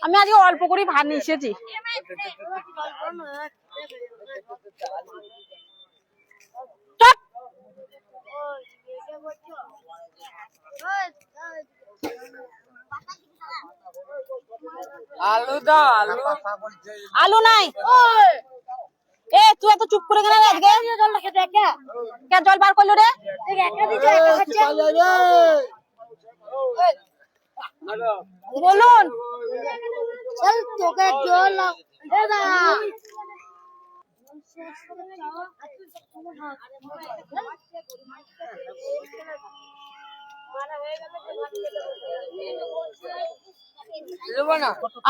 আমি আজকে অল্প করে ভাত নিয়ে এসেছি। আলু দাও, আলু আলু নাই। এ তুই এত চুপ করে গেলে আজকে কে জল বার করলো রে? বলুন তোকে জল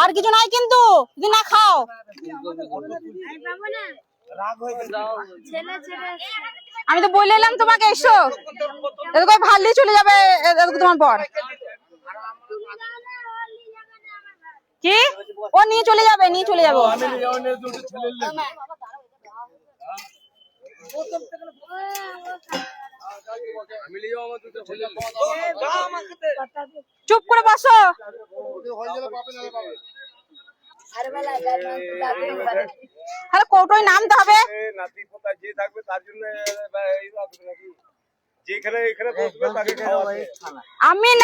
আর কিছু নাই কিন্তু যদি না খাও। আমি তো বলে এলাম তোমাকে এসো, এদিকে ভাল দিয়ে চলে যাবে তোমার পর। কি ও নিয়ে চলে যাবে, নিয়ে চলে যাবো। চুপ করে বসো। তাহলে কৌটোয় নামতে হবে। আমি না